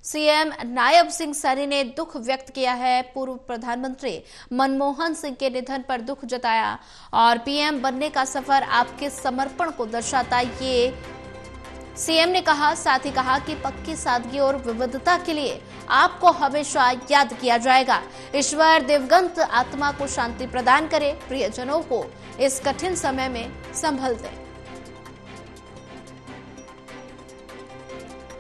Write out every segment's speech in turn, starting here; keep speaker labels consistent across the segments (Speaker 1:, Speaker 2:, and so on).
Speaker 1: CM Nayab Singh Saini ने दुख व्यक्त किया है। पूर्व प्रधानमंत्री मनमोहन सिंह के निधन पर दुख जताया और पीएम बनने का सफर आपके समर्पण को दर्शाता, ये सीएम ने कहा। साथ ही कहा कि पक्की सादगी और विविधता के लिए आपको हमेशा याद किया जाएगा। ईश्वर दिवंगत आत्मा को शांति प्रदान करे, प्रियजनों को इस कठिन समय में संभल दे।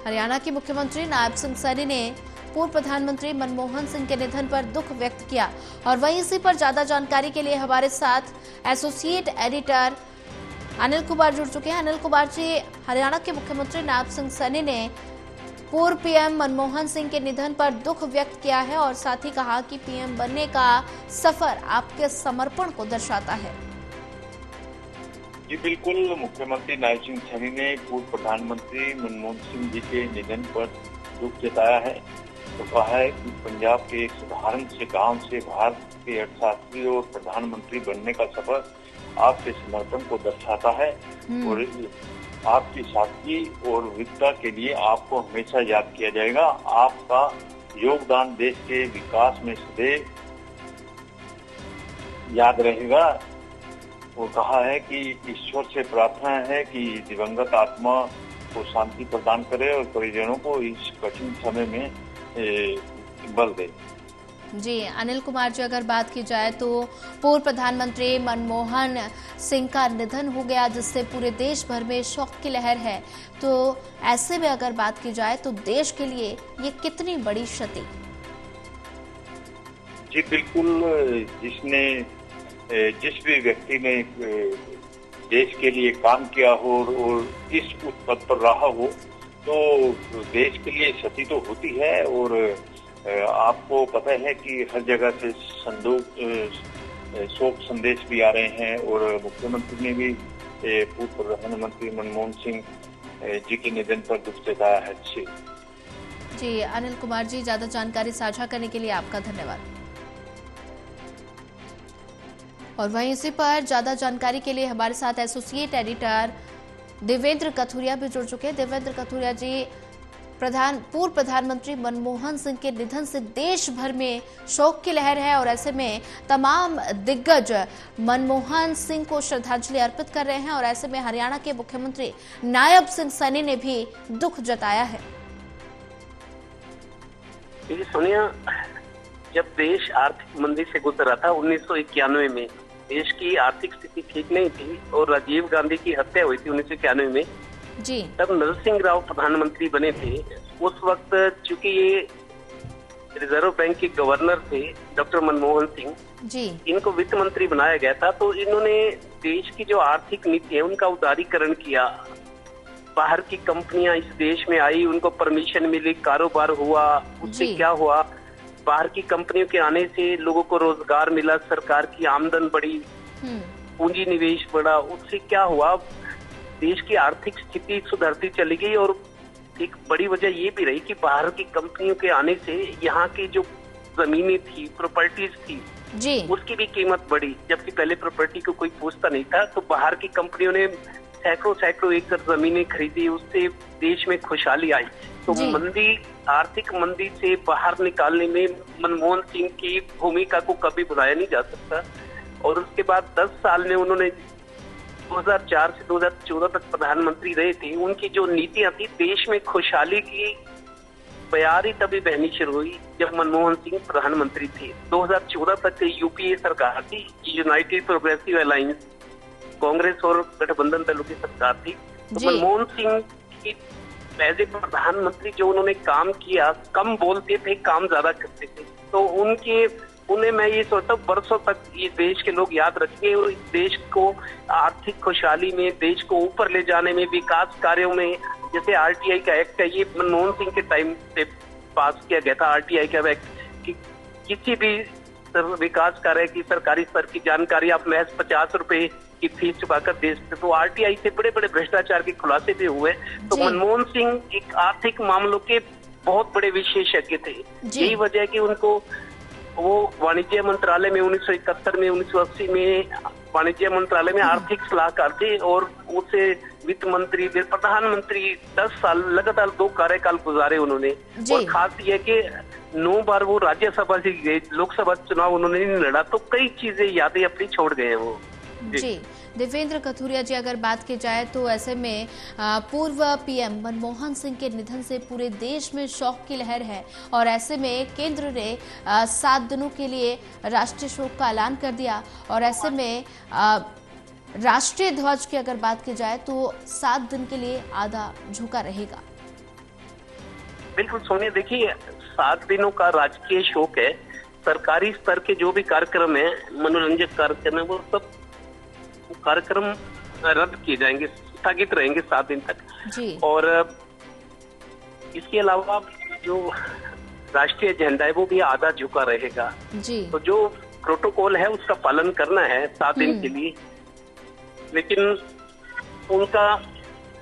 Speaker 1: हरियाणा के मुख्यमंत्री नायब सिंह सैनी ने पूर्व प्रधानमंत्री मनमोहन सिंह के निधन पर दुख व्यक्त किया और वहीं इसी पर ज्यादा जानकारी के लिए हमारे साथ एसोसिएट एडिटर अनिल कुमार जुड़ चुके हैं। अनिल कुमार जी, हरियाणा के मुख्यमंत्री नायब सिंह सैनी ने पूर्व पीएम मनमोहन सिंह के निधन पर दुख व्यक्त किया है और साथ ही कहा कि पीएम बनने का सफर आपके समर्पण को दर्शाता है।
Speaker 2: जी बिल्कुल, मुख्यमंत्री नायब सिंह सैनी ने पूर्व प्रधानमंत्री मनमोहन सिंह जी के निधन पर दुख जताया है। तो कहा है कि पंजाब के एक साधारण से गांव से भारत के अर्थशास्त्री और प्रधानमंत्री बनने का सफर आपके समर्पण को दर्शाता है और आपकी सादगी और विविधता के लिए आपको हमेशा याद किया जाएगा। आपका योगदान देश के विकास में सदैव याद रहेगा। वो कहा है कि ईश्वर से प्रार्थना है कि दिवंगत आत्मा को शांति प्रदान करे और परिजनों को इस कठिन समय में बल दे।
Speaker 1: जी अनिल कुमार जी, अगर बात की जाए तो पूर्व प्रधानमंत्री मनमोहन सिंह का निधन हो गया, जिससे पूरे देश भर में शोक की लहर है। तो ऐसे में अगर बात की जाए तो देश के लिए ये कितनी बड़ी क्षति?
Speaker 2: जी बिल्कुल, जिस भी व्यक्ति ने देश के लिए काम किया हो और इस पद पर रहा हो तो देश के लिए क्षति तो होती है। और आपको पता है कि हर जगह से शोक संदेश भी आ रहे हैं और मुख्यमंत्री ने भी पूर्व प्रधानमंत्री मनमोहन सिंह जी के निधन पर दुख जताया है।
Speaker 1: जी अनिल कुमार जी, ज्यादा जानकारी साझा करने के लिए आपका धन्यवाद। और वहीं इसी पर ज्यादा जानकारी के लिए हमारे साथ एसोसिएट एडिटर देवेंद्र कथुरिया भी जुड़ चुके हैं। देवेंद्र कथुरिया जी, पूर्व प्रधानमंत्री मनमोहन सिंह के निधन से देश भर में शोक की लहर है और ऐसे में तमाम दिग्गज मनमोहन सिंह को श्रद्धांजलि अर्पित कर रहे हैं और ऐसे में हरियाणा के मुख्यमंत्री नायब सिंह सैनी ने भी दुख जताया है।
Speaker 3: सोनिया, जब देश आर्थिक मंदी से गुजर रहा था 1991 में, देश की आर्थिक स्थिति ठीक नहीं थी और राजीव गांधी की हत्या हुई थी 1991 में
Speaker 1: जी।
Speaker 3: तब नरसिंह राव प्रधानमंत्री बने थे। उस वक्त चूंकि ये रिजर्व बैंक के गवर्नर थे डॉक्टर मनमोहन सिंह
Speaker 1: जी,
Speaker 3: इनको वित्त मंत्री बनाया गया था। तो इन्होंने देश की जो आर्थिक नीति है उनका उदारीकरण किया। बाहर की कंपनियां इस देश में आई, उनको परमिशन मिली, कारोबार हुआ। उससे क्या हुआ, बाहर की कंपनियों के आने से लोगों को रोजगार मिला, सरकार की आमदन बढ़ी, पूंजी निवेश बढ़ा। उससे क्या हुआ, देश की आर्थिक स्थिति सुधरती चली गई। और एक बड़ी वजह ये भी रही कि बाहर की कंपनियों के आने से यहाँ की जो जमीनें थी, प्रॉपर्टीज थी
Speaker 1: जी,
Speaker 3: उसकी भी कीमत बढ़ी। जबकि पहले प्रॉपर्टी को कोई पूछता नहीं था, तो बाहर की कंपनियों ने सैकड़ों एकड़ जमीनें खरीदी, उससे देश में खुशहाली आई। तो आर्थिक मंदी से बाहर निकालने में मनमोहन सिंह की भूमिका को कभी भुलाया नहीं जा सकता। और उसके बाद 10 साल में उन्होंने 2004 से 2014 तक प्रधानमंत्री रहे थे। उनकी जो नीतियां थी, देश में खुशहाली की बयारी तभी बहनी शुरू हुई जब मनमोहन सिंह प्रधानमंत्री थे। 2014 तक यूपीए सरकार थी, यूनाइटेड प्रोग्रेसिव अलायंस, कांग्रेस और गठबंधन दलों की सरकार थी। तो मनमोहन सिंह की एज ए प्रधानमंत्री जो उन्होंने काम किया, कम बोलते थे, काम ज्यादा करते थे। तो उन्हें मैं ये सोचता हूँ बरसों तक ये देश के लोग याद रखेंगे और इस देश को आर्थिक खुशहाली में, देश को ऊपर ले जाने में, विकास कार्यों में, जैसे आरटीआई का एक्ट है, ये मनमोहन सिंह के टाइम से पास किया गया था। आरटीआई का एक्ट कि किसी भी विकास कार्य की सरकारी स्तर की जानकारी आप महज 50 रुपए की फीस चुकाकर दे सकते। तो आरटीआई से बड़े बड़े भ्रष्टाचार के खुलासे भी हुए। तो मनमोहन सिंह एक आर्थिक मामलों के बहुत बड़े विशेषज्ञ थे। यही वजह है कि उनको वो वाणिज्य मंत्रालय में 1971 में, 1980 में वाणिज्य मंत्रालय में आर्थिक सलाहकार थे और उसे वित्त मंत्री, फिर प्रधानमंत्री, 10 साल लगातार 2 कार्यकाल गुजारे उन्होंने। और खास ये कि 9 बार वो राज्यसभा से गए, लोकसभा चुनाव उन्होंने नहीं लड़ा, तो कई चीजें यादें अपनी छोड़ गए हैं वो।
Speaker 1: जी देवेंद्र कथुरिया जी, अगर बात की जाए तो ऐसे में पूर्व पीएम मनमोहन सिंह के निधन से पूरे देश में शोक की लहर है और ऐसे में केंद्र ने 7 दिनों के लिए राष्ट्रीय शोक का ऐलान कर दिया और ऐसे में राष्ट्रीय ध्वज की अगर बात की जाए तो 7 दिन के लिए आधा झुका रहेगा।
Speaker 3: बिल्कुल सोनिया, देखिए 7 दिनों का राजकीय शोक है। सरकारी स्तर के जो भी कार्यक्रम है, मनोरंजक कार्यक्रम है, वो सब कार्यक्रम रद्द किए जाएंगे, स्थगित रहेंगे 7 दिन तक
Speaker 1: जी।
Speaker 3: और इसके अलावा जो राष्ट्रीय झंडा है वो भी आधा झुका रहेगा
Speaker 1: जी।
Speaker 3: तो जो प्रोटोकॉल है उसका पालन करना है 7 दिन के लिए, लेकिन उनका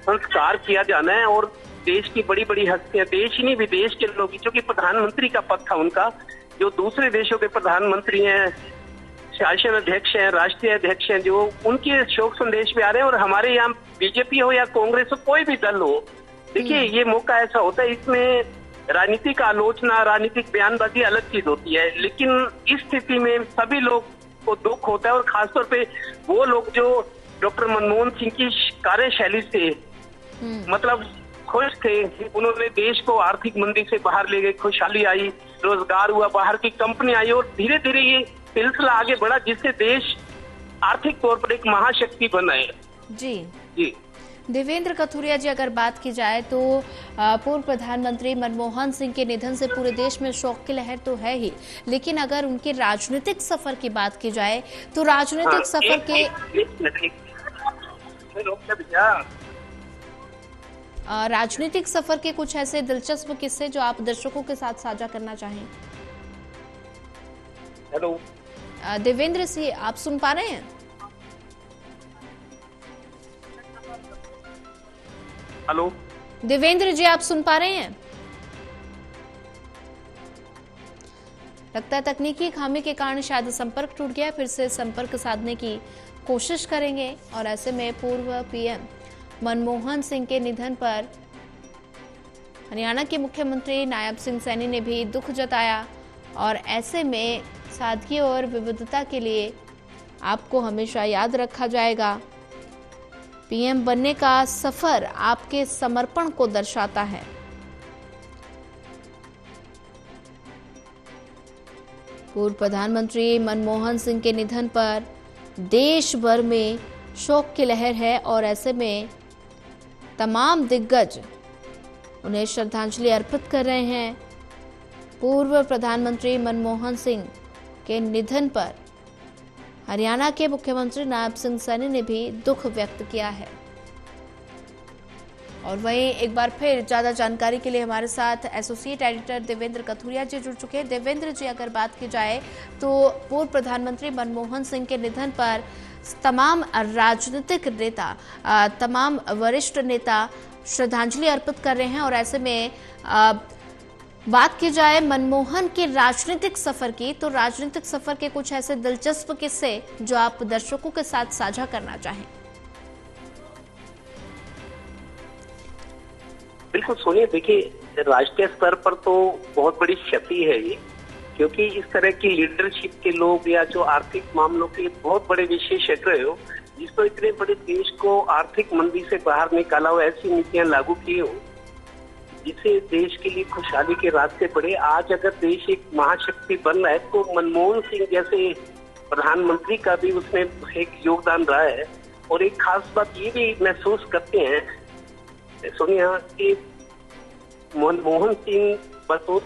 Speaker 3: संस्कार किया जाना है। और देश की बड़ी बड़ी हस्तियां, देश ही नहीं विदेश के लोग, जो कि प्रधानमंत्री का पद था उनका, जो दूसरे देशों के प्रधानमंत्री हैं, शासन अध्यक्ष हैं, राष्ट्रीय अध्यक्ष हैं, जो उनके शोक संदेश में आ रहे हैं। और हमारे यहाँ बीजेपी हो या कांग्रेस हो, कोई भी दल हो, देखिए ये मौका ऐसा होता है, इसमें राजनीतिक आलोचना, राजनीतिक बयानबाजी अलग चीज होती है, लेकिन इस स्थिति में सभी लोग को दुख होता है और खासतौर पे वो लोग जो डॉक्टर मनमोहन सिंह की कार्यशैली से मतलब खुश थे। उन्होंने देश को आर्थिक मंदी से बाहर ले गए, खुशहाली आई, रोजगार हुआ, बाहर की कंपनी आई और धीरे धीरे ये सिलसिला आगे बढ़ा जिससे देश आर्थिक तौर पर एक महाशक्ति बना है।
Speaker 1: जी
Speaker 3: जी
Speaker 1: देवेंद्र कथुरिया जी, अगर बात की जाए तो पूर्व प्रधानमंत्री मनमोहन सिंह के निधन से पूरे देश में शोक की लहर तो है ही, लेकिन अगर उनके राजनीतिक सफर की बात की जाए तो राजनीतिक सफर के राजनीतिक सफर के कुछ ऐसे दिलचस्प किस्से जो आप दर्शकों के साथ साझा करना चाहें।
Speaker 3: हेलो
Speaker 1: देवेंद्र सिंह, आप सुन पा रहे हैं?
Speaker 3: हेलो
Speaker 1: देवेंद्र जी, आप सुन पा रहे हैं? लगता है तकनीकी खामी के कारण शायद संपर्क टूट गया, फिर से संपर्क साधने की कोशिश करेंगे। और ऐसे में पूर्व पीएम मनमोहन सिंह के निधन पर हरियाणा के मुख्यमंत्री नायब सिंह सैनी ने भी दुख जताया और ऐसे में सादगी और विविधता के लिए आपको हमेशा याद रखा जाएगा। पीएम बनने का सफर आपके समर्पण को दर्शाता है। पूर्व प्रधानमंत्री मनमोहन सिंह के निधन पर देश भर में शोक की लहर है और ऐसे में तमाम दिग्गज उन्हें श्रद्धांजलि अर्पित कर रहे हैं। पूर्व प्रधानमंत्री मनमोहन सिंह के निधन पर हरियाणा के मुख्यमंत्री नायब सिंह सैनी ने भी दुख व्यक्त किया है। और वहीं एक बार फिर ज्यादा जानकारी के लिए हमारे साथ एसोसिएट एडिटर देवेंद्र कथुरिया जी जुड़ चुके हैं। देवेंद्र जी, अगर बात की जाए तो पूर्व प्रधानमंत्री मनमोहन सिंह के निधन पर तमाम राजनीतिक नेता, तमाम वरिष्ठ नेता श्रद्धांजलि अर्पित कर रहे हैं और ऐसे में बात की जाए मनमोहन के राजनीतिक सफर की, तो राजनीतिक सफर के कुछ ऐसे दिलचस्प किस्से जो आप दर्शकों के साथ साझा करना चाहें।
Speaker 3: बिल्कुल सोनिया, देखिए राष्ट्रीय स्तर पर तो बहुत बड़ी क्षति है ये, क्योंकि इस तरह की लीडरशिप के लोग या जो आर्थिक मामलों के बहुत बड़े विशेषज्ञ हो, जिसको इतने बड़े देश को आर्थिक मंदी से बाहर निकाला हो, ऐसी नीतियां लागू की हो जिससे देश के लिए खुशहाली के रास्ते बढ़े। आज अगर देश एक महाशक्ति बन रहा है तो मनमोहन सिंह जैसे प्रधानमंत्री का भी उसमें एक योगदान रहा है। और एक खास बात ये भी महसूस करते हैं सोनिया कि मनमोहन सिंह बतौर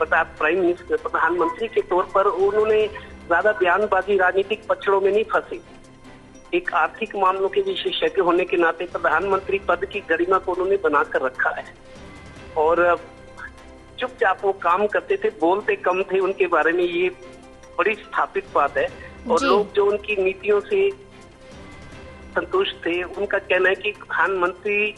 Speaker 3: प्राइम मिनिस्टर, प्रधानमंत्री के तौर पर उन्होंने ज्यादा बयानबाजी, राजनीतिक पक्षों में नहीं फंसे। एक आर्थिक मामलों के विशेषज्ञ होने के नाते प्रधानमंत्री पद की गरिमा को उन्होंने बनाकर रखा है और चुपचाप वो काम करते थे, बोलते कम थे उनके बारे में, ये बड़ी स्थापित बात है। और लोग जो उनकी नीतियों से संतुष्ट थे, उनका कहना है कि प्रधानमंत्री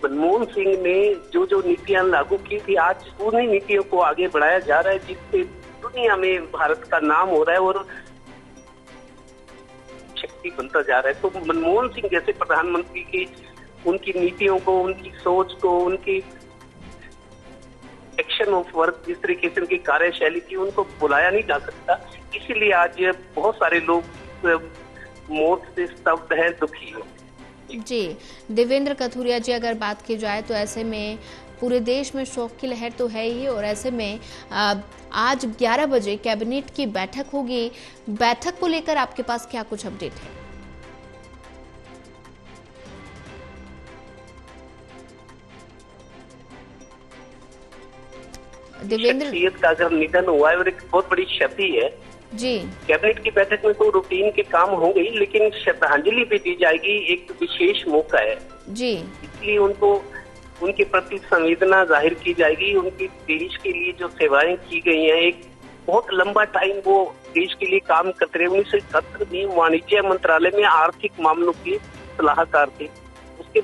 Speaker 3: मनमोहन सिंह ने जो जो नीतियां लागू की थी, आज उन्हीं नीतियों को आगे बढ़ाया जा रहा है जिससे दुनिया में भारत का नाम हो रहा है और प्रधानमंत्री बनता जा रहा है। तो मनमोहन सिंह जैसे प्रधानमंत्री की उनकी नीतियों को, उनकी सोच को, उनकी एक्शन ऑफ वर्क, जिस तरीके से उनकी कार्यशैली थी, उनको बुलाया नहीं जा सकता। इसीलिए आज बहुत सारे लोग मौत से स्तब्ध हैं, दुखी हैं।
Speaker 1: जी देवेंद्र कथुरिया जी, अगर बात की जाए तो ऐसे में पूरे देश में शोक की लहर तो है ही, और ऐसे में आज 11 बजे कैबिनेट की बैठक होगी। बैठक को लेकर आपके पास क्या कुछ अपडेट है? देवेंद्र,
Speaker 3: शख्सियत का अगर निधन हुआ है और एक बहुत बड़ी क्षति है
Speaker 1: जी।
Speaker 3: कैबिनेट की बैठक में तो रूटीन के काम हो गई, लेकिन श्रद्धांजलि भी दी जाएगी, एक विशेष मौका है
Speaker 1: जी।
Speaker 3: इसलिए उनको, उनके प्रति संवेदना जाहिर की जाएगी। उनकी देश के लिए जो सेवाएं की गई हैं, एक बहुत लंबा टाइम वो देश के लिए काम करते रहे। 1971 में वाणिज्य मंत्रालय में आर्थिक मामलों के सलाहकार थे। उसके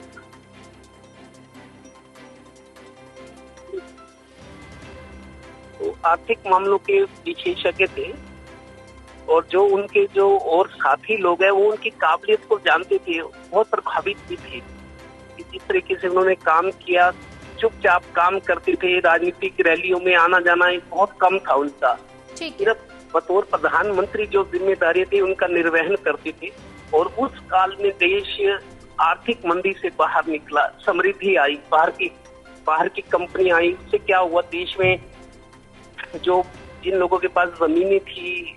Speaker 3: तो आर्थिक मामलों के विशेषज्ञ थे, और जो उनके जो और साथी लोग हैं वो उनकी काबिलियत को जानते थे, बहुत प्रभावित भी थे। जिस तरीके से उन्होंने काम किया, चुपचाप काम करते थे, राजनीतिक रैलियों में आना जाना बहुत कम था उनका। सिर्फ बतौर प्रधानमंत्री जो जिम्मेदारी थी उनका निर्वहन करते थे, और उस काल में देश आर्थिक मंदी से बाहर निकला, समृद्धि आई, बाहर की कंपनी आई। उससे क्या हुआ, देश में जो जिन लोगों के पास जमीनें थी,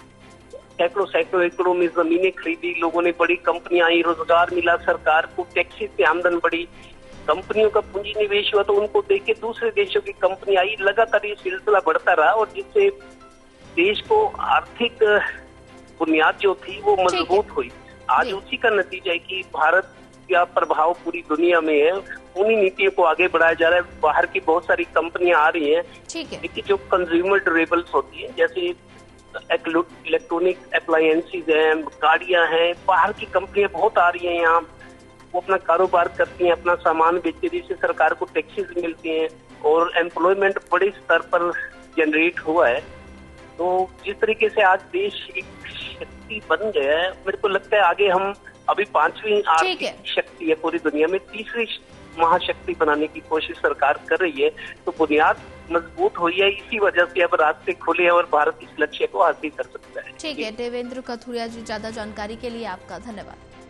Speaker 3: सैकड़ों एकड़ों में जमीनें खरीदी लोगों ने, बड़ी कंपनियां आई, रोजगार मिला, सरकार को टैक्सी से आमदन बढ़ी, कंपनियों का पूंजी निवेश हुआ, तो उनको देख के दूसरे देशों की कंपनी आई। लगातार ये सिलसिला बढ़ता रहा, और जिससे देश को आर्थिक बुनियाद जो थी वो मजबूत हुई। आज उसी का नतीजा है कि भारत का प्रभाव पूरी दुनिया में है, उन्हीं नीतियों को आगे बढ़ाया जा रहा है। बाहर की बहुत सारी कंपनियां आ रही हैं, लेकिन जो कंज्यूमर ड्यूरेबल्स होती है, जैसे इलेक्ट्रॉनिक अप्लायंसेज हैं, गाड़ियां हैं, बाहर की कंपनियां बहुत आ रही हैं यहाँ, वो अपना कारोबार करती हैं, अपना सामान बेचती है, जिससे सरकार को टैक्सेस मिलती हैं, और एम्प्लॉयमेंट बड़े स्तर पर जनरेट हुआ है। तो जिस तरीके से आज देश एक शक्ति बन गया है, मेरे को लगता है आगे हम अभी 5वीं आर्थिक शक्ति है पूरी दुनिया में, 3री महाशक्ति बनाने की कोशिश सरकार कर रही है। तो बुनियाद मजबूत हुई है, इसी वजह से अब रास्ते खुले और भारत इस लक्ष्य को हासिल कर सकता है।
Speaker 1: ठीक है देवेंद्र कथुरिया जी, ज्यादा जानकारी के लिए आपका धन्यवाद।